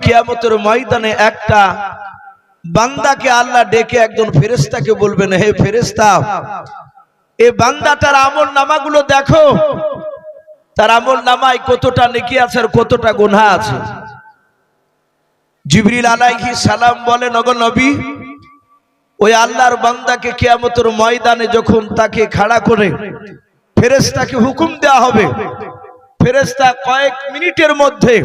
কিয়ামতের ময়দানে একটা বান্দাকে আল্লাহ ডেকে একজন ফেরেশতাকে বলবেন, হে ফেরেশতা, এই বান্দাটার আমল নামাগুলো দেখো, তার আমল নামায় কতটা নেকি আছে আর কতটা গুনাহ আছে। জিবরিল আলাইহিস সালাম বলেন, ওগো নবী, ওই আল্লাহর বান্দাকে কিয়ামতের ময়দানে যখন তাকে খাড়া করে ফেরেশতাকে হুকুম দেওয়া হবে, ফেরেশতা কয়েক মিনিটের মধ্যে,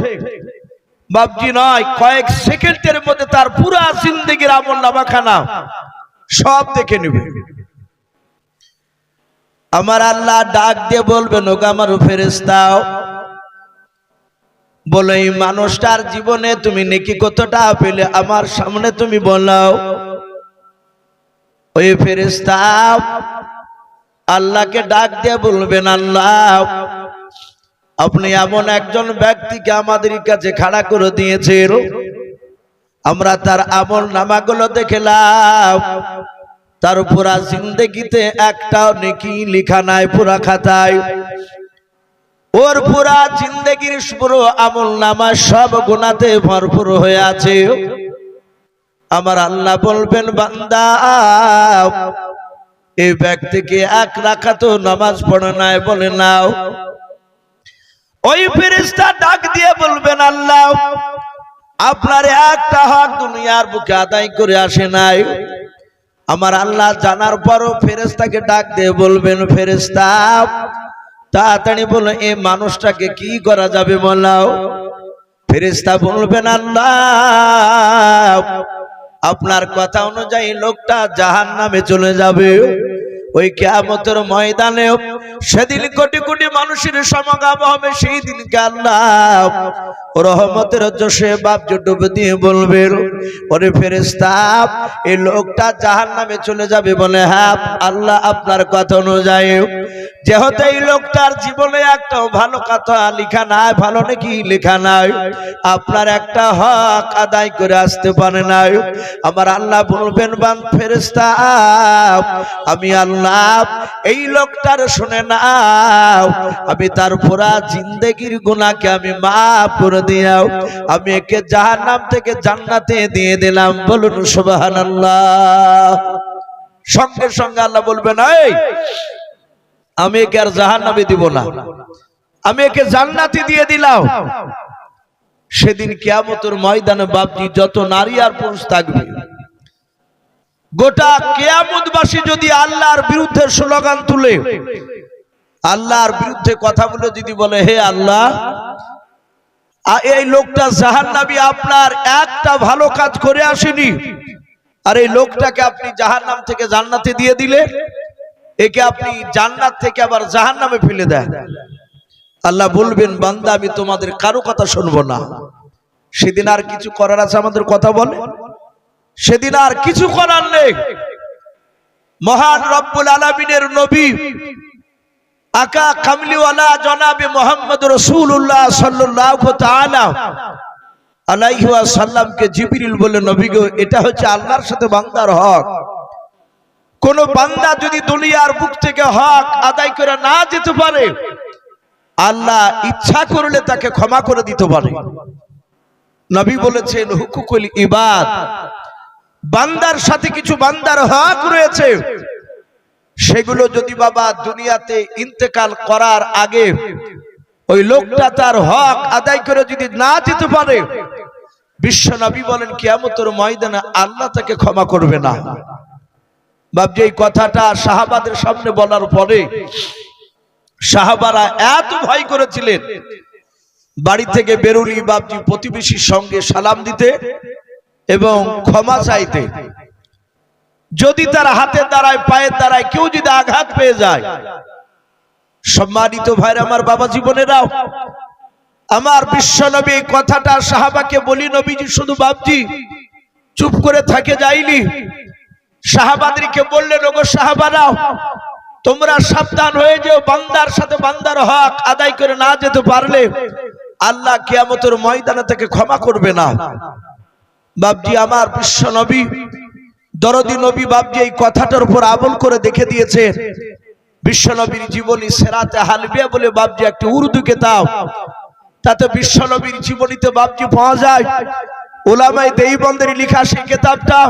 বাপজি নয়, কয়েক সেকেন্ডের মধ্যে তার পুরো জিন্দেগীর আমল নামাখানা সব দেখে নেবে। আমার আল্লাহ ডাক দিয়ে বলবেন, ওগো আমার ফেরেশতা, বলো এই মানুষটার জীবনে তুমি নেকি কতটা পেলে আমার সামনে তুমি বলাও। ওই ফেরেশতা আল্লাহকে ডাক দিয়ে বলবেন, আল্লাহ, আপনি এমন একজন ব্যক্তিকে আমাদের কাছে খাড়া করে দিয়েছেন, আমরা তার আমল নামাগুলো দেখলাম, তার পুরা জিন্দেগিতে একটাও নেকি লেখা নাই পুরা খাতায়, ওর পুরা জিন্দেগির পুরো আমল নামা সব গুনাহতে ভরপুর হয়ে আছে। আমার আল্লাহ বলবেন, বান্দা, এই ব্যক্তিকে এক রাকাতও নামাজ পড়ে নাই, বলে নাও। ওই ফেরেশতা ডাক দিয়ে বলবেন, আল্লাহ, আপনার একটা হক দুনিয়ার বুকে আদায় করে আসে নাই। আমার আল্লাহ জানার পরও ফেরেশতাকে ডাক দিয়ে বলবেন, ফেরেশতা, তাড়াতাড়ি বলো এই মানুষটাকে কি করা যাবে বলাও। ফেরেশতা বলবেন, আল্লাহ, আপনার কথা অনুযায়ী লোকটা জাহান্নামে চলে যাবে। ওই কিয়ামতের ময়দানে সেদিন কোটি কোটি মানুষের সমাগম হবে, সেই দিনকে আল্লাহ রহমতের জোশে বাপজি ডুব দিয়ে বলবেন, ওরে ফেরেশতা, এই লোকটা জাহান্নামে চলে যাবে বলে, হ্যাঁ আল্লাহ আপনার কথা অনুযায়ী যেহেতু এই লোকটার জীবনে একটা ভালো কথা লেখা নাই, ভালো নাকি লেখা নাই, আপনার একটা হক আদায় করে আসতে পারে নাই। আমার আল্লাহ বলবেন, ফেরেশতা, আমি আল্লাহ এই লোকটার শুনে নাও, আমি তার পুরা জিন্দেগির গুনাহকে আমি মাফ করে দিয়াও, আমি একে জাহান্নাম থেকে জান্নাতে দিয়ে দিলাম। বলুন সুবহানাল্লাহ। সঙ্গে সঙ্গে আল্লাহ বলবেন, এই আমি একে আর জাহান্নামে দিব না, আমি একে জান্নাতে দিয়ে দিলাম। সেদিন কিয়ামতের ময়দানে বাপজি যত নারী আর পুরুষ থাকবে, গোটা কিয়ামতবাসী যদি আল্লাহর বিরুদ্ধে স্লোগান তুলে, আল্লাহর বিরুদ্ধে কথা বলে যদি বলে, হে আল্লাহ, এই লোকটা জাহান্নামী, আপনার একটা ভালো কাজ করে আসেনি, আর এই লোকটাকে আপনি জাহান্নাম থেকে জান্নাতে দিয়ে দিলে, একে আপনি জান্নাত থেকে আবার জাহান্নামে ফেলে দেন। আল্লাহ বলবেন, বান্দা, আমি তোমাদের কারো কথা শুনবো না। সেদিন আর কিছু করার আছে আমাদের কথা বলে? সেদিন আর কিছু করার নেই। মহান রব্বুল আলামিনের নবী আকা কামলিওয়ালা জনাবে মুহাম্মদ রাসূলুল্লাহ সাল্লাল্লাহু তাআলা আলাইহি ওয়াসাল্লামকে জিবরিল বলে, নবী গো, এটা হচ্ছে আল্লাহর সাথে বান্দার হক। কোন বান্দা যদি দুনিয়ার বুক থেকে হক আদায় করে না যেতে পারে, আল্লাহ ইচ্ছা করলে তাকে ক্ষমা করে দিতে পারে। নবী বলেছেন, হুকুকুল ইবাদ, বান্দার সাথে কিছু বান্দার হক রয়েছে, সেগুলো যদি বাবা দুনিয়াতে ইন্তেকাল করার আগে ওই লোকটা তার হক আদায় করে যদি না যেতে পারে, বিশ্ব নবী বলেন কিয়ামতের ময়দানে আল্লাহ তাকে ক্ষমা করবে না। বাপজি, এই কথাটা সাহাবাদের সামনে বলার পরে সাহাবারা এত ভয় করেছিলেন, বাড়ি থেকে বেরুলি বাপজি প্রতিবেশীর সঙ্গে সালাম দিতে এবং ক্ষমা চাইতে। যদি তার হাতের দ্বারায়, পায়ের দ্বারায় কেউ যদি আঘাত পেয়ে যায়, সম্মানিত ভাইরা আমার, বাবা জীবনেরাও, আমার বিশ্ব নবী এই কথাটা সাহাবাকে বলি, নবীজি শুধু বাপজি চুপ করে থাকে যায়নি, সাহাবাদেরকে বললেন, ওগো সাহাবারা, তোমরা সাবধান হয়ে যাও, বান্দার সাথে বান্দার হক আদায় করে না যেতে পারলে আল্লাহ কিয়ামতের ময়দানে থেকে ক্ষমা করবে না। বাপজি, আমার বিশ্ব নবী দরদি নবী বাপজি এই কথাটার উপর আমল করে দেখে দিয়েছে। বিশ্ব নবীর জীবনী সেরাতে হালবিয়া বলে বাপজি একটি উর্দু কিতাব, তাতে বিশ্ব নবীর জীবনীতে বাপজি পাওয়া যায়। উলামায়ে দেওবন্দের লেখা সেই কিতাবটা,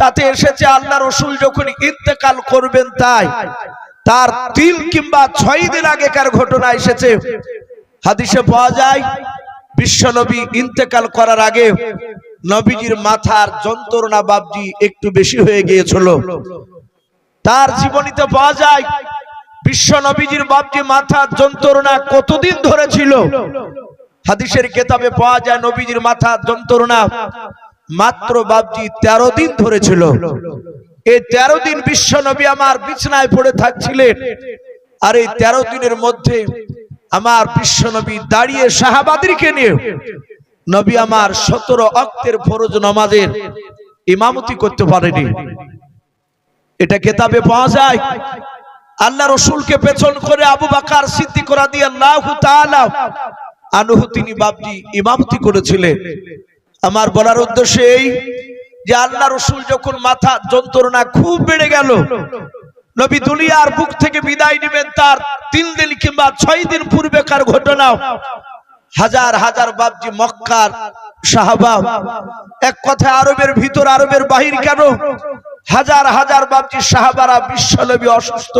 তাতে এসেছে আল্লাহ রসুল যখন ইন্তেকাল করবেন তার 3 কিংবা 6 দিন আগেকার ঘটনা এসেছে। হাদিসে পাওয়া যায় বিশ্ব নবী ইন্তেকাল করার আগে নবীজির মাথার যন্ত্রণা বাপজি একটু বেশি হয়ে গিয়েছিল। তার জীবনীতে পাওয়া যায় বিশ্ব নবীজির বাপজি মাথার যন্ত্রণা কতদিন ধরে ছিল। হাদিসের কিতাবে পাওয়া যায় নবীজির মাথার যন্ত্রণা মাত্র বাপজি 13 দিন ধরে ছিল। এই 13 দিন বিশ্ব নবী আমার বিছানায় পড়ে থাকছিলেন। আর এই 13 দিনের মধ্যে আমার বিশ্ব নবী দাঁড়িয়ে সাহাবাদেরকে নিয়ে নবী আমার 17 ওয়াক্তের ফরজ নামাজের ইমামতি করতে পারেনি। এটা কিতাবে পাওয়া যায়। আল্লাহ রসুলকে পেছন করে আবু বকর সিদ্দিক রাদিয়াল্লাহু তাআলা আনহু তিনি বাপজি ইমামতি করেছিলেন। আমার বলার উদ্দেশ্য এই যে আল্লাহ রসুল যখন মাথা যন্ত্রণা খুব বেড়ে গেল, নবী দুনিয়ার বুক থেকে বিদায় নেবেন তার 3 দিন কিংবা 6 দিন পূর্বেকার ঘটনা। হাজার হাজার বাপজি মক্কার সাহাবা, এক কথা আরবের ভিতর আরবের বাহির কেন, হাজার হাজার বাপজি সাহাবারা বিশ্ব নবী অসুস্থ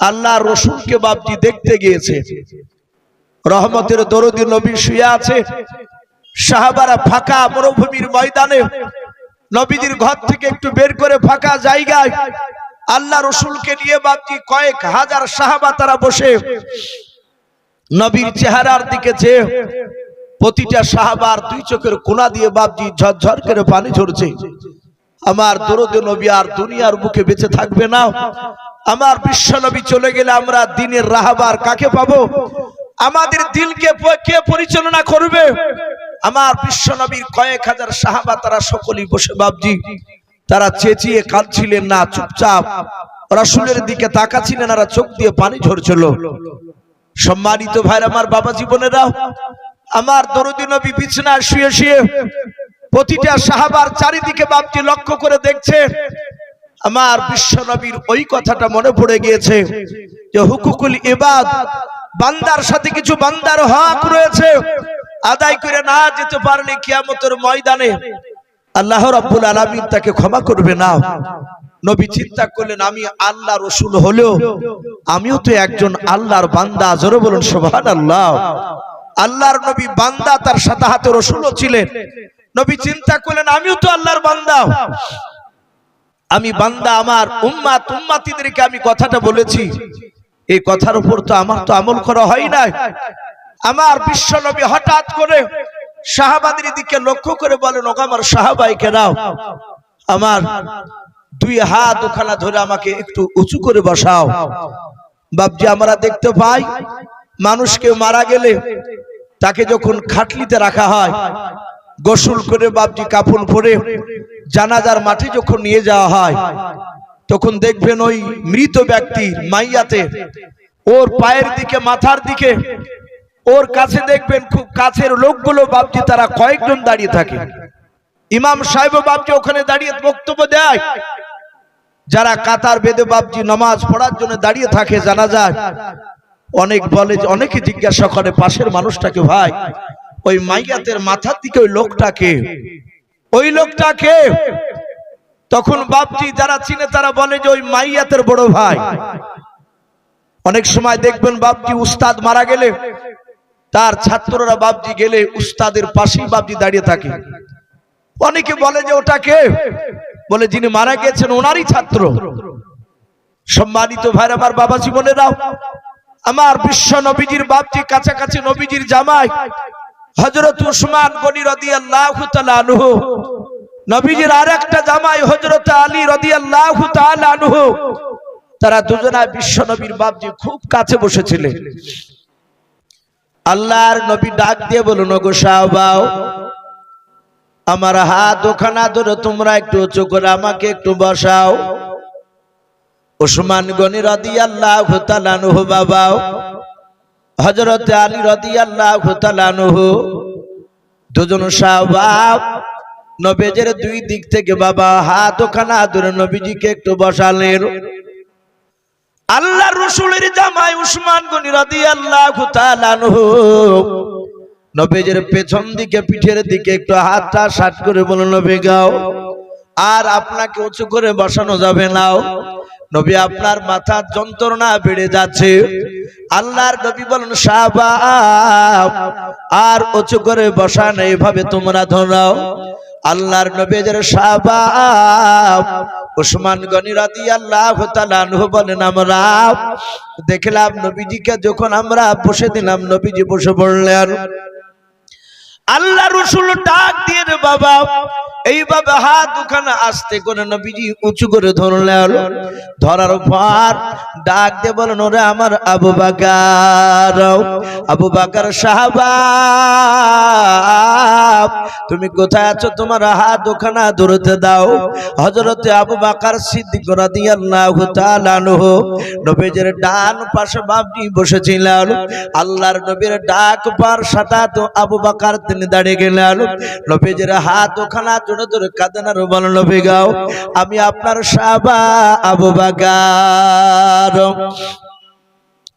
আল্লাহ রসুলকে বাপজি দেখতে গিয়েছে। রহমতের দরদি নবী শুয়ে আছে, সাহাবারা ফাঁকা মরুভূমির ময়দানে নবীজির ঘর থেকে একটু বের করে ফাঁকা জায়গায় আল্লাহ রসুলকে নিয়ে বাপজি কয়েক হাজার সাহাবা তারা বসে নবীর চেহারার দিকে চেয়ে প্রতিটা সাহাবার 2 চোখের কোনা দিয়ে বাপজি ঝরঝর করে পানি ঝরছে। আমার দরদে নবী আর দুনিয়ার বুকে বেঁচে থাকবে না। আমার বিশ্ব নবী চলে গেলে আমরা দিনের রাহবার কাকে পাবো? আমাদের দিলকে কে পরিচালনা করবে? আমার বিশ্ব নবীর কয়েক হাজার সাহাবা তারা সকলেই বসে বাপজি তারা চেঁচিয়ে কাঁদছিলেন না, চুপচাপ রাসূলের দিকে তাকাচ্ছিলেন আর চোখ দিয়ে পানি ঝরছিল। সম্মানিত ভাইরা আমার, বাবা জীবনেরা, আমার দরদি নবী বিছানায় শুয়ে শুয়ে প্রতিটা সাহাবার চারিদিকে বাপজি লক্ষ্য করে দেখছে। আমার বিশ্ব নবীর ওই কথাটা মনে পড়ে গিয়েছে যে হুকুকুল ইবাদ, বান্দার সাথে কিছু বান্দার হক রয়েছে, আদায় করে না যেতে পারলে কিয়ামতের ময়দানে আল্লাহ রাব্বুল আলামিন তাকে ক্ষমা করবে না। নবী চিন্তা করলেন আমি আল্লাহ রসুল হলেও আমিও তো একজন আল্লাহর বান্দা। জোরে বলুন সুবহানাল্লাহ। আল্লাহর নবী বান্দা, তার সাথে হাতে রসুলও ছিলেন। নবী চিন্তা করলেন আমিও তো আল্লাহর বান্দা, আমি বান্দা, আমার উম্মাত উম্মাতীদেরকে আমি কথাটা বলেছি, এই কথার উপর তো আমার তো আমল করা হয় না। আমার বিশ্ব নবী হঠাৎ করে সাহাবাদের দিকে লক্ষ্য করে বলেন, ওগো আমার সাহাবায়ে কেরাম, আমার 2 হাত ওখানা ধরে আমাকে একটু উঁচু করে বসাও। বাপজি আমরা দেখতে পাই মানুষকে মারা গেলে তাকে যখন খাটলিতে রাখা হয়, গোসল করে বাপজি কাফন পরে জানাজার মাঠে যখন নিয়ে যাওয়া হয়, তখন দেখবেন ওই মৃত ব্যক্তির মাইয়াতে ওর পায়ের দিকে মাথার দিকে ওর কাছে দেখবেন খুব কাছের লোকগুলো বাপজি তারা কয়েকজন দাঁড়িয়ে থাকে। ইমাম সাহেব বাপজি ওখানে দাঁড়িয়ে বক্তব্য দেয়। যারা কাতার বেঁধে বাপজি নামাজ পড়ার জন্য দাঁড়িয়ে থাকে জানাজায়, অনেক বলে, অনেকে জিজ্ঞাসা করে পাশের মানুষটাকে, ভাই ওই মাইয়াতের মাথার দিকে ওই লোকটাকে, ওই লোকটাকে? তখন বাপজি যারা চিনে তারা বলে যে ওই মাইয়াতের বড় ভাই। অনেক সময় দেখবেন বাপজি উস্তাদ মারা গেলে তার ছাত্ররা বাপজি গেলে উস্তাদের পাশেই বাপজি দাঁড়িয়ে থাকে। অনেকে বলে যে ওটাকে, বলে যিনি মারা গেছেন ওনারই ছাত্র। সম্মানিত ভাইরা আমার, বাবা জীবনেরাও, আমার বিশ্ব নবীজির বাপজি কাছাকাছি নবীজির জামাই হযরত উসমান গনি রাদিয়াল্লাহু তাআলা আনহু, নবীজির আরেকটা জামাই হযরত আলী রাদিয়াল্লাহু তাআলা আনহু, তারা দুজনা বিশ্ব নবীর বাপজি খুব কাছে বসেছিলেন। আল্লাহর নবী ডাক দিয়ে বলুন, ওগো সাহাবাও, আমার হাত ওখানা ধরে তোমরা একটু উঁচু করে আমাকে একটু বসাও। উসমান গনি রাদিয়াল্লাহু তাআলা আনহু বাবা, হযরত আলী রাদিয়াল্লাহু তাআলা আনহু, দুজন সাহাবা নবীজির 2 দিক থেকে বাবা হাত ওখানা ধরে নবীজিকে একটু বসালেন। আল্লাহ রসুলের জামাই উসমান গনি রাদিয়াল্লাহু তাআলা আনহু নবীজির পেছন দিকে পিঠের দিকে একটু হাতটা সাট করে বলল, নবী গাও, আর আপনাকে উঁচু করে বসানো যাবে না। নবী আপনার মাথার যন্ত্রণা বেড়ে যাচ্ছে। আল্লাহর নবী বলেন, শাবাব, আর উঁচু করে বসান, এইভাবে তোমরা ধরাও। আল্লাহর নবীর শাবাব উসমান গনি রাদিয়াল্লাহু তাআলা আনহু বলেন, আমরা দেখলাম নবীজিকে যখন আমরা বসে দিলাম, নবীজি বসে পড়লেন। আল্লাহ রাসূল ডাক দিয়ে, বাবা, এইভাবে হাত দুখানা আস্তে করে নবীজি উঁচু করে ধরলেন। ধরার পর ডাক দিয়ে বলেন, ওরে আমার আবু বকর, আবু বকর সাহাবা, তুমি কোথায় আছো? তোমার হাত দুখানা ধরতে দাও। হযরতে আবু বকর সিদ্দিক রাদিয়াল্লাহু তাআলা আনহু নবীজির ডান পাশে বাবজি বসেছিলেন। আল্লাহর নবীর ডাক পার সাথে আবু বকর তিনি দাঁড়িয়ে গেলেন। নবীজির হাত দুখানা জোরে জোরে কাঁদেন আর বলেন, নবী গাও, আমি আপনার সাহাবা আবু বকর।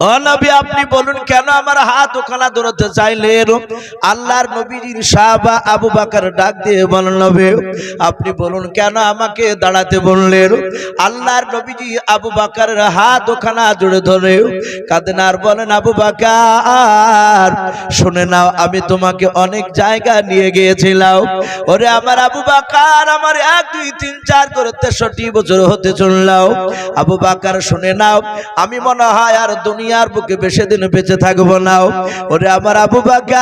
ও নবী, আপনি বলুন কেন আমার হাত ওখানা ধরতে চাইলেন? আল্লাহর নবীজির সাহাবা আবু বকর ডাক দিয়ে বলেন, নবী আপনি বলুন কেন আমাকে দাঁড়াতে বললেন? আল্লাহর নবীজি আবু বকরের হাত ওখানা জুড়ে ধরে কাঁদেন আর বলেন, আবু বকর শুনে নাও, আমি তোমাকে অনেক জায়গা নিয়ে গিয়েছিলাম। ওরে আমার আবু বকর, আমার 1 2 3 4 করে 63 বছর হতে চললাম। আবু বকর শুনে নাও, আমি মনে হয় আর দুনিয়ার বুকে বেশি দিন বেঁচে থাকবো না। ওরে আমার আবু বকর,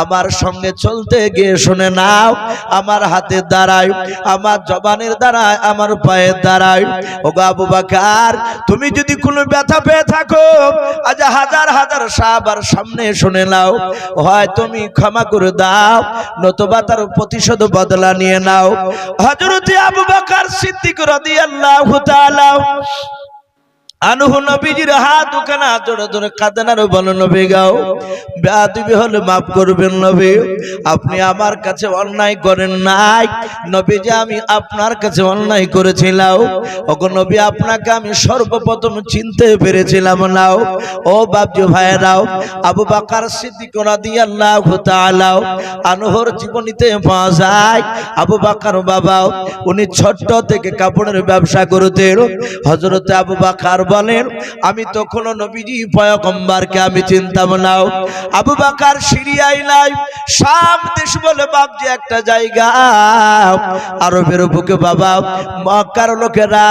আমার সঙ্গে চলতে গিয়ে শুনে নাও, আমার হাতের দ্বারায়, আমার জবানের দ্বারায়, আমার পায়ের দ্বারায়। ওগো আবু বকর, তুমি যদি কোনো ব্যথা পেয়ে থাকো, আজ হাজার হাজার সাহাবার সামনে শুনে নাও, হয় তুমি ক্ষমা করে দাও, নতুবা তার প্রতিশোধ বদলা নিয়ে নাও। হযরত আবু বকর সিদ্দিক রাদিয়াল্লাহু তাআলা আনহু নবীজির হাত দুখানা জোরে জোরে কাঁদেন আর বলেন, নবী গাও, বেয়াদবি হলে মাফ করবেন নবী, আপনি আমার কাছে অন্যায় করেন নাই। নবীজি আমি আপনার কাছে অন্যায় করেছিলাম। ওগো নবী, আপনাকে আমি সর্বপ্রথম চিনতে পেরেছিলাম না। ও বাপজি ভাইরাও, আবু বকর সিদ্দিক রাদিয়াল্লাহু তাআলা আনহুর জীবনীতে পাওয়া যায়, আবু বকর বাবা উনি ছোট থেকে কাপড়ের ব্যবসা করতেন। হযরত আবু বকর বলেন, আমি তখন নবীজি পয়গম্বরকে আমি চিনতাম না। আবু বকর সিরিয়ায় নাই, শাম দেশ বলে বাপজি একটা জায়গা, আরবের বুকে বাবা, মক্কার লোকেরা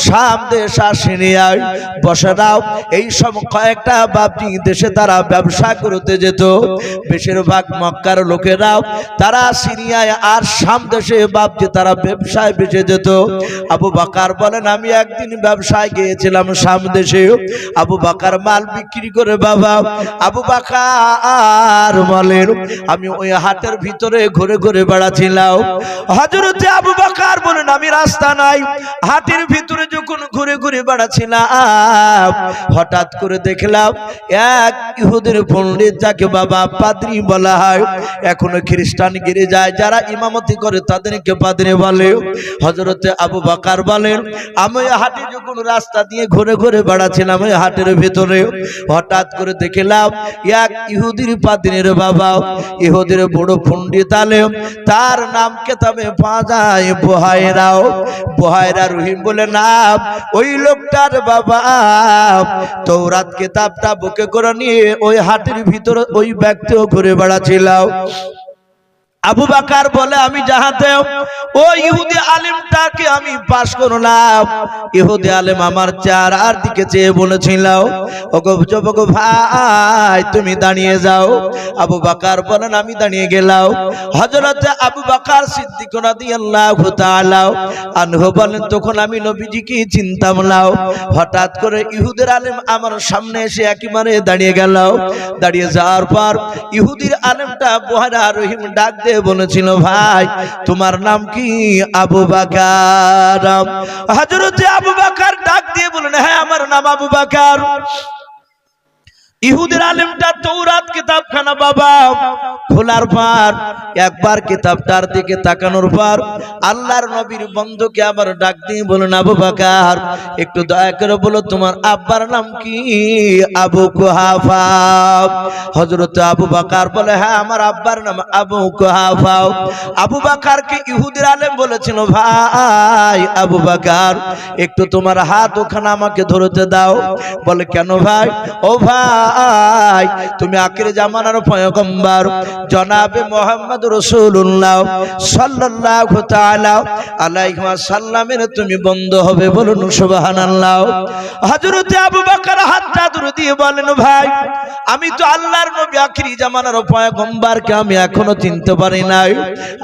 শাম দেশ আর সিরিয়ায় বসে নাও, এই সব কয়েকটা বাপজি দেশে তারা ব্যবসা করতে যেত। বেশিরভাগ মক্কার লোকেরা তারা সিরিয়ায় আর শাম দেশে বাপজি তারা ব্যবসায় বেঁচে যেত। আবু বকর বলেন, আমি একদিন ব্যবসায় গিয়েছিলাম শাম দেশে। আবু বকর মাল বিক্রি করে বাবা, আবু বকর বলেন, আমি ওই হাটের ভিতরে ঘুরে ঘুরে বেড়াচ্ছিলাম। হযরতে আবু বকর বলেন, আমি রাস্তা নাই, হাটের ভিতরে যখন ঘুরে ঘুরে বেড়াচ্ছিলাম, হঠাৎ করে দেখলাম এক ইহুদির পণ্ডিত, যাকে বাবা পাদ্রী বলা হয়, এখনো খ্রিস্টান গির্জায় যারা ইমামতি করে তাদেরকে পাদ্রী বলে। হযরতে আবু বকর বলেন, আমি হাটে যখন রাস্তা দিয়ে ঘুরে ঘুরে বেড়াচ্ছিলাম, ওই হাটের ভিতরে হঠাৎ করে দেখলাম এক ইহুদির পাদ্রীর বাবা, ইহুদির বড় পণ্ডিত আলেম, তার নাম কেতাবে পাওয়া যায় বুহায়রা রহিম বলে নাম। ওই লোকটার বাবা তওরাত কিতাবটা বুকে করে নিয়ে ওই হাটের ভিতরে ওই ব্যক্তিও ঘুরে বেড়াচ্ছিল। আবু বকর বলে, আমি যাহাতে ও ইহুদি আলেমটাকে আমি পাশ করলাম, ইহুদি আলেম আমার চেহারার দিকে চেয়ে বলেছিল, ওগো যুবক ভাই তুমি দাঁড়িয়ে যাও। আবু বকর বলেন, আমি দাঁড়িয়ে গেলাম। হযরত আবু বকর সিদ্দিক রাদিয়াল্লাহু তাআলা আনহু বলেন, তখন আমি নবীজিকে চিনতাম না। হঠাৎ করে ইহুদির আলেম আমার সামনে এসে একেবারে দাঁড়িয়ে গেল। দাঁড়িয়ে যাওয়ার পর ইহুদির আলেমটা বুহায়রা রহিম ডাক বলেছিল, ভাই তোমার নাম কি? আবু বকর। হযরত আবু বকর ডাক দিয়ে বলেন, হ্যাঁ আমার নাম আবু বকর। ইহুদির আলেমটা তৌরাত কিতাবখানা বাবা খোলার পর একবার কিতাবটার দিকে তাকানোর পর আল্লাহর নবীর বন্ধুকে আবার ডাক দিয়ে বলেন, আবু বকর একটু দয়া করে বলো তোমার আব্বার নাম কি? আবু কুহাফা। হযরত আবু বকর বলে, হ্যাঁ আমার আব্বার নাম আবু কুহাফা। আবু বকরকে ইহুদির আলেম বলেছিল, ভাই আবু বকর একটু তোমার হাত ওখানে আমাকে ধরতে দাও। বলে, কেন ভাই? ও ভাই তুমি আখির জামানার পয়গম্বর জনাবে মুহাম্মদ রাসূলুল্লাহ সাল্লাল্লাহু তাআলা আলাইহি ওয়াসাল্লামের তুমি বন্ধু হবে। বলুন সুবহানাল্লাহ। হযরত আবু বকর হাতটা ধরে দিয়ে বলেন, ভাই আমি তো আল্লাহর নবী আখির জামানার পয়গম্বরকে আমি এখনো চিনতে পারি নাই,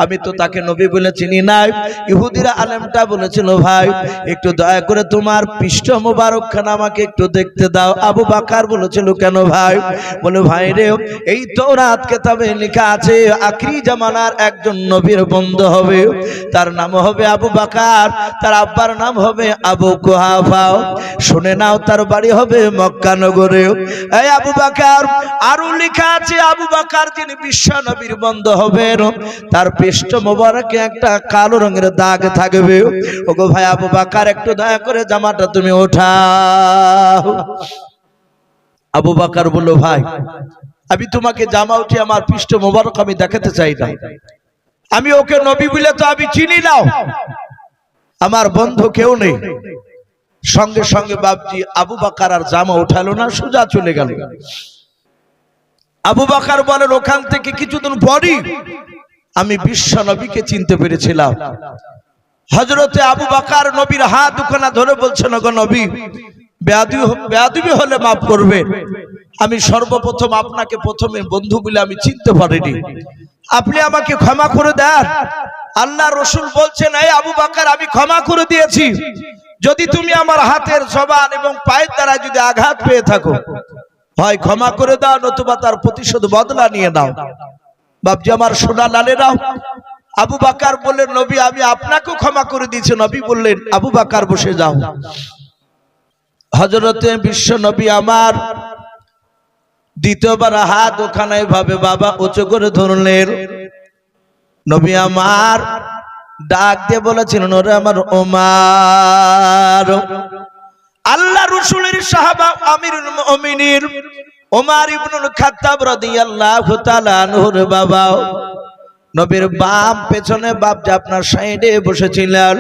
আমি তো তাকে নবী বলে চিনি নাই। ইহুদিরা আলেমটা বলেছিল, ভাই একটু দয়া করে তোমার পৃষ্ঠ মোবারকখানা আমাকে একটু দেখতে দাও। আবু বকর বলেছিল, কেন ভাই? বলে, ভাই রে এই তাওরাত কিতাবে লেখা আছে আখিরি জামানার একজন নবীর বন্ধু হবে, তার নাম হবে আবু বকর, তার আব্বার নাম হবে আবু কুহাফা। শুনে নাও, তার বাড়ি হবে মক্কা নগরে। এই আবু বকর আরো লেখা আছে আবু বকর যিনি বিশ্ব নবীর বন্ধু হবেন তার পৃষ্ঠ মোবারকে একটা কালো রঙের দাগ থাকবে। ওগো ভাই আবু বকর একটু দয়া করে জামাটা তুমি ওঠাও। আবু বকর বলল, ভাই আমি তোমাকে জামা উঠে আমার পৃষ্ঠ মোবারক আমি দেখাতে চাই না, আমি ওকে নবী বলে তো আমি চিনি না, আমার বন্ধু কেউ নেই। সঙ্গে সঙ্গে বাপজি আবু বকর আর জামা উঠালো না, সোজা চলে গেল। আবু বকর বলেন, ওখান থেকে কিছুদিন পরই আমি বিশ্ব নবীকে চিনতে পেরেছিলাম। হযরতে আবু বকর নবীর হাত দুখানা ধরে বলছেন, ওগো নবী বেয়াদবি হলে মাফ করবেন, আমি সর্বপ্রথম আপনাকে প্রথমে বন্ধু বলে আমি চিনতে পারিনি, আপনি আমাকে ক্ষমা করে দেন। আল্লাহ রসুল বলছেন, এই আবু বকর আমি ক্ষমা করে দিয়েছি, যদি তুমি আমার হাতের জবান এবং পায়ের দ্বারা যদি আঘাত পেয়ে থাকো হয় ক্ষমা করে দাও, নতুবা তার প্রতিশোধ বদলা নিয়ে নাও। বাপজি আমার সোনা লালেরাও, আবু বকর বললেন, নবী আমি আপনাকেও ক্ষমা করে দিয়েছি। নবী বললেন, আবু বকর বসে যাও। হযরতে বিশ্ব নবী আমার দ্বিতীয়বার হাত ওখানে ভাবে বাবা উঁচু করে ধরলেন। নবী আমার ডাক দিয়ে বলেছিলেন, ওরে আমার ওমর। আল্লাহ রাসূলের সাহাবা আমিরুল মুমিনিন ওমর ইবনুল খাত্তাব রাদিয়াল্লাহু তাআলা আনহুর বাবা। নবীর বাম পেছনে বাপ যে আপনার সাইডে বসেছিলেন।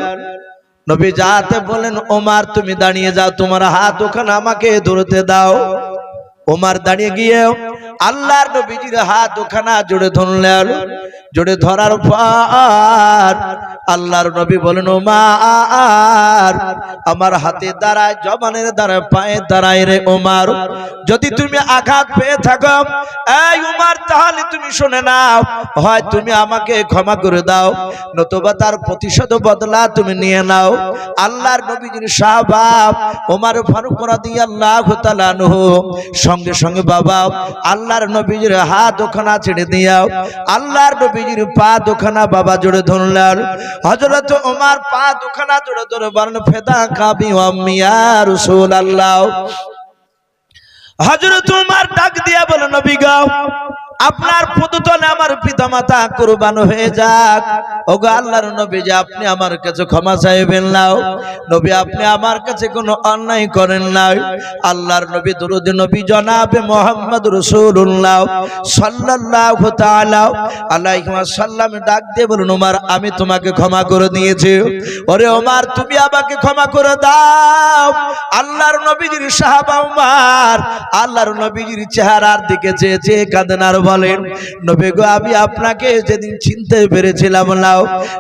নবী যাতে বলেন, ওমর তুমি দাঁড়িয়ে যাও, তোমার হাত ওখানে আমাকে ধরতে দাও। ওমর দাঁড়িয়ে গিয়ে আল্লাহর নবীজির হাত ওখানে জোড়ে ধরলেন। জোড়ে ধরার পর আল্লাহর নবী বলেন, ওমর আমার হাতে দাঁড়ায়, জবানের দাঁড়ায়, পায়ে দাঁড়ায় রে ওমর, যদি তুমি আঘাত পেয়ে থাকো এই ওমর তাহলে তুমি শুনে নাও, হয় তুমি আমাকে ক্ষমা করে দাও, নতুবা তার প্রতিশোধ বদলা তুমি নিয়ে নাও। আল্লাহর নবীজির সাহাবা ওমর ফারুক রাদিয়াল্লাহু তাআলা আনহু সঙ্গে সঙ্গে বাবা আল্লাহর নবীজির হাত ওখানা ছেড়ে দিয়াও আল্লাহর নবীজির পা দুখানা বাবা জোড়ে ধরলেন। হযরত ওমর পা দুখানা জোড়ে ধরে বলেন, ফেদা কাবি আম্মি ইয়া রাসূলুল্লাহ। হযরত ওমর ডাক দিয়া বলেন, নবী গো আপনার পদতলে আমার পিতামাতা কুরবান হয়ে যাক। ওগো আল্লাহর নবী যে আপনি আমার কাছে ক্ষমা চাইবেন না। নবী আপনি আমার কাছে কোনো অন্যায় করেন না। আল্লাহর নবী দরুদ নবী জনাবে মুহাম্মদ রাসূলুল্লাহ সাল্লাল্লাহু তাআলা আলাইহি ওয়াসাল্লাম ডাক দিয়ে বলেন, ওমর আমি তোমাকে ক্ষমা করে দিয়েছি। ওরে ওমর তুমি আমাকে ক্ষমা করে দাও। আল্লাহর নবীজির সাহাবা ওমর আল্লাহর নবীজির চেহারার দিকে চেয়ে চেয়ে কাঁদেন আর বলেন, নবী গো আমি আপনাকে যেদিন চিনতে পেরেছিলাম না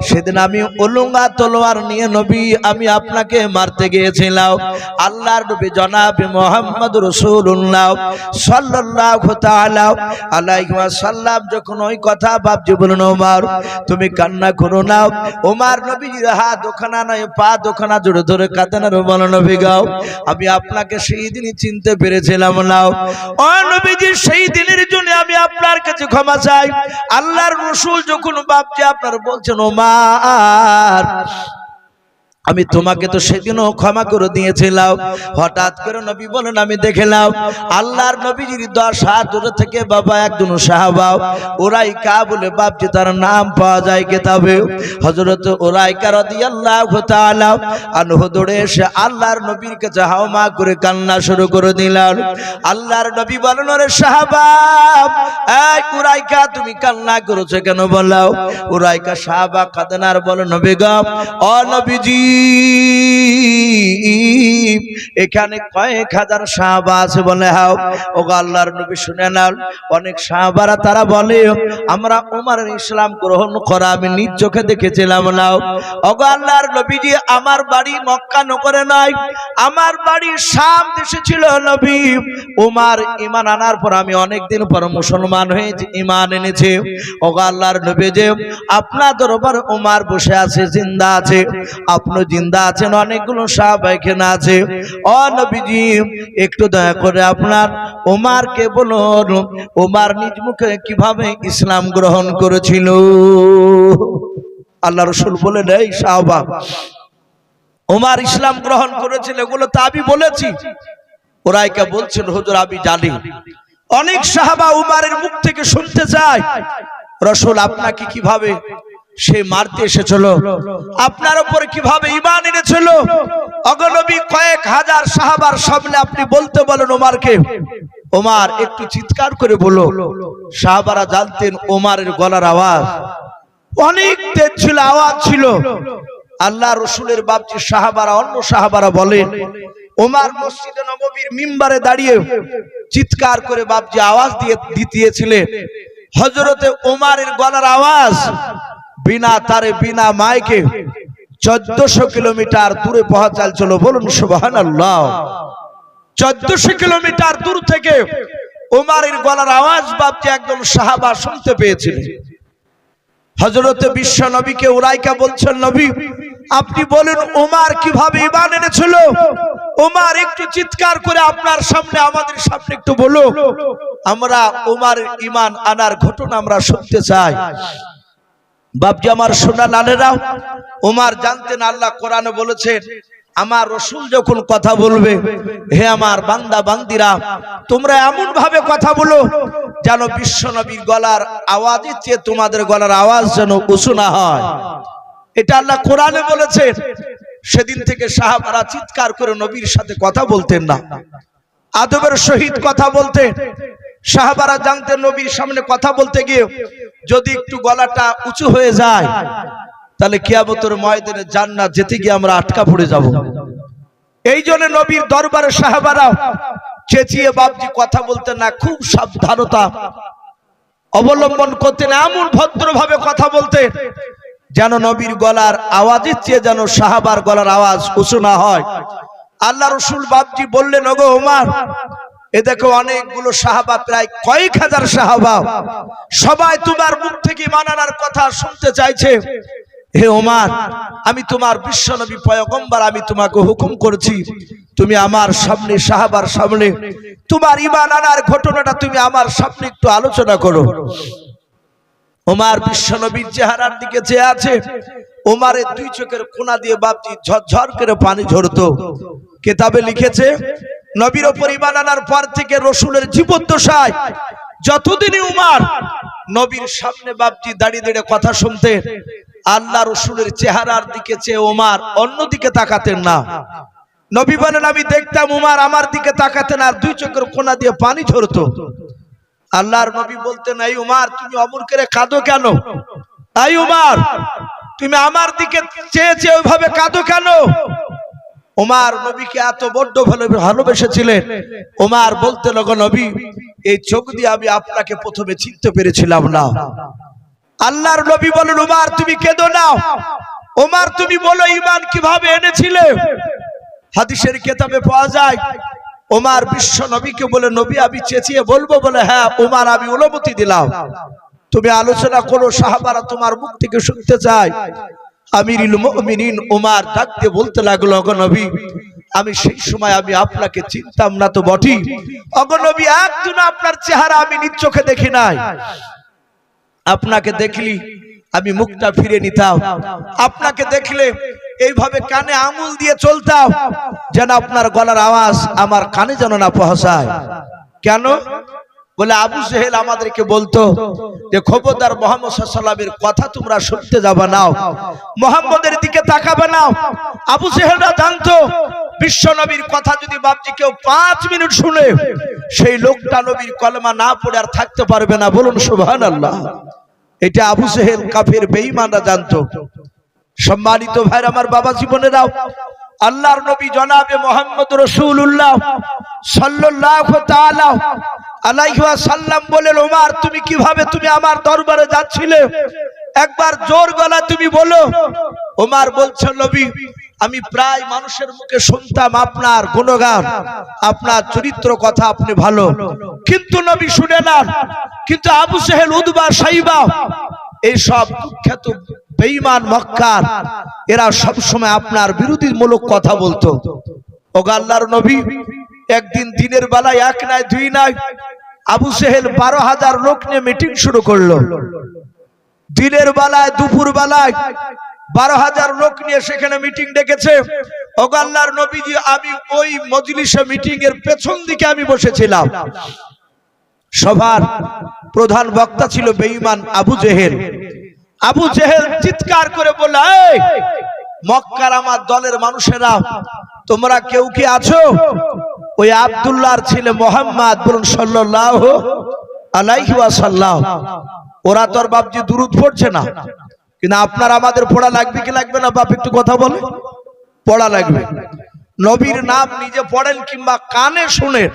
সেদিন আমি উলঙ্গা তলোয়ার নিয়ে নবী আমি আপনাকে মারতে গিয়েছিলাম। আল্লাহর নবী জনাবে মুহাম্মদ রাসূলুল্লাহ সাল্লাল্লাহু তাআলা আলাইহি ওয়াসাল্লাম যখন ওই কথা বাপজি বলেন, ওমর তুমি কান্না করো না। ওমর নবীজির হাত ওখানা নয় পা দুখানা জোড়ে ধরে কাঁদেন আর বলেন, নবী গো আমি আপনাকে সেই দিনই চিনতে পেরেছিলাম না। ও নবীজি সেই দিনের জন্য আমি আপনার কাছে ক্ষমা চাই। আল্লাহর রাসূল যখন বাপজি আপনার বলছেন, ওমর আমি তোমাকে তো সেদিনও ক্ষমা করে দিয়েছিলাম। হঠাৎ করে নবী বলেন আমি দেখলাম আল্লাহর নবীজির 10 হাত দূরে থেকে বাবা একজন সাহাবা উরাইকা বলে বাপজি তার নাম পাওয়া যায় কিতাবে। হযরত উরাইকা রাদিয়াল্লাহু তাআলা আনহু দৌড়ে এসে আল্লাহর নবীর কাছে হাওমা করে কান্না শুরু করে দিলেন। আল্লাহর নবী বলেন ওরে সাহাবা, এই উরাইকা তুমি কান্না করেছো কেন বলো? উরাইকা সাহাবা কাঁদেন আর বলে নবী গো, ও নবীজি এখানে কয়েক হাজার সাহাবা আছে বলে। হাও ও আল্লাহর নবী শুনে নাও, অনেক সাহাবারা তারা বলে আমরা ওমরের ইসলাম গ্রহণ করা আমি নিজ চোখে দেখেছিলাম। নাও ও আল্লাহর নবীজি আমার বাড়ি মক্কা নগরে নাই, আমার বাড়ি শাম দেশে ছিল। নবী ওমর ঈমান আনার পর আমি অনেক দিন পর মুসলমান হয়েছি, ঈমান এনেছে। ও আল্লাহর নবী যে আপনার দরবারে ওমর বসে আছে, জিন্দা আছে, আপনি জিন্দা আছেন, অনেকগুলো সাহাবা এখানে আছে। ও নবীজি একটু দয়া করে আপনার ওমরকে বলুন ওমর নিজ মুখে কিভাবে ইসলাম গ্রহণ করেছিল। আল্লাহ রাসূল বলেন এই সাহাবা ওমর ইসলাম গ্রহণ করেছিল এগুলো তো আমি বলেছি। উরাইকা বলছেন হুজুর আমি জানি। অনেক সাহাবা ওমরের মুখ থেকে শুনতে চায় রাসূল আপনাকে কিভাবে সে মারতে এসেছিল, আপনার উপরে কিভাবে ঈমান এনেছিল। অগনবী কয়েক হাজার সাহাবার সামনে আপনি বলতে বলেন ওমরকে। ওমর একটু চিৎকার করে বলো। সাহাবারা জানতেন ওমরের গলার আওয়াজ অনেক তেজ ছিল, আওয়াজ ছিল। আল্লাহ রাসূলের বাপজি সাহাবারা অন্য সাহাবারা বলেন ওমর মসজিদে নববীর মিম্বারে দাঁড়িয়ে চিৎকার করে বাপজি আওয়াজ দিতেছিলেন। হযরতে ওমরের গলার আওয়াজ বিনা তারে বিনা মাইকে 1400 কিলোমিটার দূরে পৌঁছাল। বলুন সুবহানাল্লাহ। 1400 কিলোমিটার দূর থেকে ওমরের গলার আওয়াজ বাপজি একজন সাহাবা শুনতে পেয়েছিলেন। হযরতে বিশ্ব নবীকে উরাইকা বলছেন নবী আপনি বলেন ওমর কিভাবে ঈমান এনেছিল। ওমর একটু চিৎকার করে আপনার সামনে আমাদের সামনে একটু বলো, আমরা ওমরের ঈমান আনার ঘটনা আমরা শুনতে চাই। বাপজি আমার সোনা লালেরা, ওমর জানতেন আল্লাহ কোরআনে বলেছেন আমার রাসূল যখন কথা বলবে হে আমার বান্দা বান্দিরা তোমরা এমন ভাবে কথা বলো যেন বিশ্ব নবীর গলার আওয়াজের চেয়ে তোমাদের গলার আওয়াজ যেন উঁচু না হয়। এটা আল্লাহ কোরআনে বলেছেন। সেদিন থেকে সাহাবারা চিৎকার করে নবীর সাথে কথা বলতেন না, আদবের সহিত কথা বলতেন। সাহাবারা জানতেন নবীর সামনে কথা বলতে গিয়ে যদি একটু গলাটা উঁচু হয়ে যায় তাহলে কিয়ামতের ময়দানে জান্নাত যেতে গিয়ে আমরা আটকা পড়ে যাব। এই জন্য নবীর দরবারে সাহাবারা চেঁচিয়ে বাপজি কথা বলতেন না, খুব সাবধানতা অবলম্বন করতেন, এমন ভদ্রভাবে কথা বলতেন যেন নবীর গলার আওয়াজের চেয়ে যেন সাহাবার গলার আওয়াজ উঁচু না হয়। আল্লাহ রাসূল বাপজি বললেন ওগো ওমর এ দেখো অনেকগুলো সাহাবা, প্রায় কয়েক হাজার সাহাবা, সবাই তোমার মুখ থেকে ঈমান আনার কথা শুনতে চাইছে। হে ওমর আমি তোমার বিশ্ব নবী পয়গম্বর, আমি তোমাকে হুকুম করেছি তুমি আমার সামনে সাহাবার সামনে তোমার ঈমান আনার ঘটনাটা তুমি আমার সামনে একটু আলোচনা করো। ওমর বিশ্ব নবীর চেহারার দিকে চেয়ে আছে। ওমরের দুই চোখের কোনা দিয়ে বাপজি ঝরঝর করে পানি ঝরতো। কিতাবে লিখেছে নবীর উপর ঈমান আনার পর থেকে রাসূলের জীবদ্দশায় যতদিনই ওমর নবীর সামনে বাপজি দাঁড়িয়ে দাঁড়িয়ে কথা শুনতেন আল্লাহ রাসূলের চেহারার দিকে চেয়ে ওমর অন্যদিকে তাকাতেন না। নবী বলেন আমি দেখতাম ওমর আমার দিকে তাকাতেন আর দুই চোখের কোনা দিয়ে পানি ঝরতো। আল্লাহর নবী বলতেন এই ওমর তুমি অমর করে কাঁদো কেন? এই ওমর তুমি আমার দিকে চেয়ে চেয়ে ওইভাবে কাঁদো কেন? ওমর নবীকে এত বড় ভালোবেসেছিলেন। ওমর বলতে লাগলো নবী এই চোখ দিয়ে আমি আপনাকে প্রথমে চিনতে পেরেছিলাম না। আল্লাহর নবী বলেন ওমর তুমি কেঁদো না, ওমর তুমি বলো ঈমান কিভাবে এনেছিলে। হাদিসের কিতাবে পাওয়া যায় ওমর বিশ্ব নবীকে বলে নবী আমি চেঁচিয়ে বলবো বলে হ্যাঁ ওমর আমি অনুমতি দিলাম, তুমি আলোচনা করো, সাহাবারা তোমার মুখ থেকে শুনতে চায়। আমিরুল মুমিনিন ওমর ডাক দিয়ে বলতে লাগলো ওগো নবী আমি সেই সময় আমি আপনাকে চিনতাম না তো বটেই, ওগো নবী একদিন আপনার চেহারা আমি নিজ চোখে দেখি নাই, আপনাকে দেখলি আমি মুখটা ফিরে নিতাম, আপনাকে দেখলে এইভাবে কানে আঙুল দিয়ে চলতাম যেন আপনার গলার আওয়াজ আমার কানে যেন না পৌঁছায়। কেন? বলে আবু জেহেল আমাদেরকে বলতো যে খবরদার মুহাম্মদ সাল্লাল্লাহু আলাইহি ওয়াসাল্লামের কথা তোমরা শুনতে যাবে না, মুহাম্মদের দিকে তাকাবে না। আবু জেহেলরা জানতো বিশ্ব নবীর কথা যদি বাপজি কেউ 5 মিনিট শুনে সেই লোকটা নবীর কলেমা না পড়ে আর থাকতে পারবে না। বলুন সুবহানাল্লাহ। এটা আবু জেহেল কাফের বেঈমানরা জানতো। সম্মানিত ভাইরা আমার, বাবা জীবনেরাও, আল্লাহর নবী জনাবে মুহাম্মদ রাসূলুল্লাহ সাল্লাল্লাহু তাআলা আলাইহি ওয়াসাল্লাম বলেন, ওমর তুমি কিভাবে তুমি আমার দরবারে যাচ্ছিলে? একবার জোর গলায় তুমি বলো। ওমর বলছেন, নবী আমি প্রায় মানুষের মুখে শুনতাম আপনার গুণগান, আপনার চরিত্র কথা আপনি ভালো, কিন্তু নবী শুনে না। কিন্তু আবু জেহেল, উতবা, সাইবা এই সব কুখ্যাত বেঈমান মক্কার এরা সব সময় আপনার বিরোধীমূলক কথা বলতো। ওগো আল্লাহর নবী, একদিন দিনের বেলায় এক নাই দুই নাই আবু জেহেল 12,000 লোক নিয়ে মিটিং শুরু করলো। দিনের বেলায় দুপুর বেলায় 12,000 লোক নিয়ে সেখানে মিটিং ডেকেছে। ওগো আল্লাহর নবীজি, আমি ওই মজলিসে মিটিং এর পেছন দিকে আমি বসেছিলাম। সবার প্রধান বক্তা ছিল বেঈমান আবু জেহেল। আবু জেহেল চিৎকার করে বলল, এই মক্কার আমার দলের মানুষেরা, তোমরা কেউ কি আছো? ওই আব্দুল্লাহর ছেলে মুহাম্মদ বলুন সাল্লাল্লাহু আলাইহি ওয়াসাল্লাম, ওরা তোর বাপজি দুরূদ পড়ছে না, কিন্তু আপনার আমাদের পড়া লাগবে কি লাগবে না? বাপ একটু কথা বলে। পড়া লাগবে। নবীর নাম নিজে পড়েন কিংবা কানে শুনেন,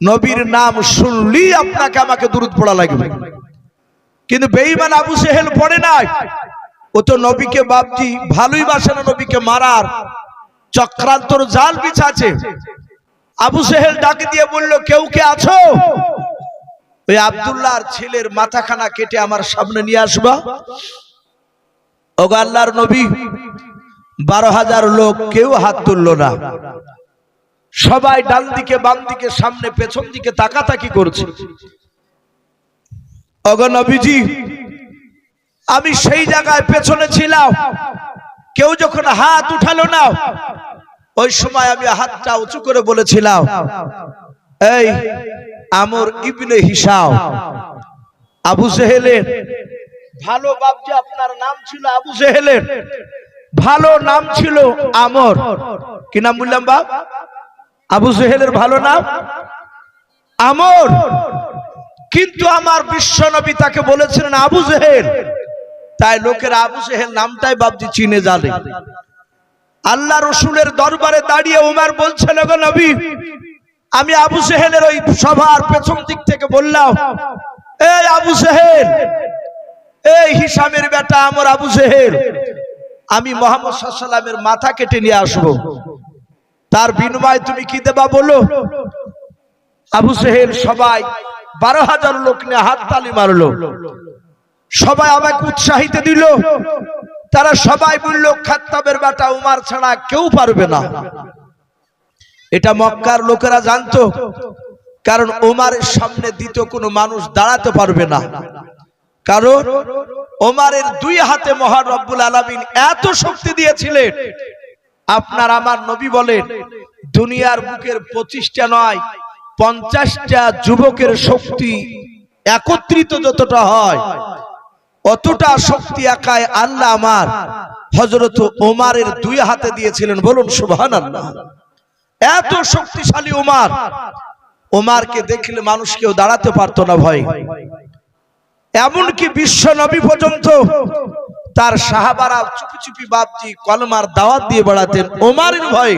নবীর নাম শুনলি আপনাকে আমাকে দুরূদ পড়া লাগবে। কিন্তু বেঈমান আবু জেহেল পড়ে নাই। ও তো নবীকে বাপজি ভালোই বাসে না, নবীকে মারার চক্রান্তর জাল বিছাছে। আবু জেহেল ডাকে দিয়ে বলল, কেউ কে আছো? ওই আব্দুল্লাহর ছেলের মাথাখানা কেটে আমার সামনে নিয়ে আসবা। ওগো আল্লাহর নবী, 12,000 লোক কেউ হাত তুললো না। সবাই ডান দিকে বাম দিকে সামনে পেছন দিকে তাকাতাকি করছে। ওগো নবীজি, আমি সেই জায়গায় পেছনে ছিলাম, কেউ যখন হাত উঠালো না, ওই সময় আমি হাতটা উঁচু করে বলেছিলাম, এই আমর ইবনে হিশাম। আবু জেহেলের ভালো বাপজি আপনার নাম ছিল আবু জেহেলের ভালো নাম ছিল আমর। কি নাম বললাম বাপ? আবু জেহেলের ভালো নাম আমর। কিন্তু আমার বিশ্ব নবী তাকে বলেছিলেন আবু জেহেল, তাই লোকেরা আবু জেহেল নামটাই বাপজি চিনে জানে। আল্লাহ রসুলের দরবারে দাঁড়িয়ে ওমর বলছেন, গো নবী, আমি আবু জেহেলের ওই সভার পেছন দিক থেকে বললাম, এই আবু জেহেল, এই হিশামের বেটা আমর আবু জেহেল, আমি মুহাম্মদ সাল্লাল্লাহু আলাইহি ওয়াসাল্লামের মাথা কেটে নিয়ে আসবো, তার বিনিময়ে তুমি কি দেবা বলো? আবু জেহেল সবাই 12,000 লোক নিয়ে হাততালি মারলো। সবাই আমাকে উৎসাহিত দিল। তারা সবাই বলল, খাত্তাবের বেটা উমর ছাড়া কেউ পারবে না। এটা মক্কার লোকেরা জানতো, কারণ ওমরের সামনে দ্বিতীয় কোনো মানুষ দাঁড়াতে পারবে না। কারণ ওমরের 2 হাতে মহান রব্বুল আলামিন এত শক্তি দিয়েছিলেন। আপনার আমার নবী বলেন, দুনিয়ার বুকের 25টা নয় 50টা যুবকের শক্তি একত্রিত যতটা হয়, অতটা শক্তি একাই আল্লাহ আমার হযরত ওমরের 2 হাতে দিয়েছিলেন। বলুন সুবহানাল্লাহ। এত শক্তিশালী ওমর, ওমরকে দেখলে মানুষ কেউ দাঁড়াতে পারতো না ভয়। এমনকি বিশ্ব নবী পর্যন্ত তার সাহাবারা চুপি চুপি বাপজি কলমার দাওয়াত দিয়ে বেড়াতেন ওমরের ভয়ে।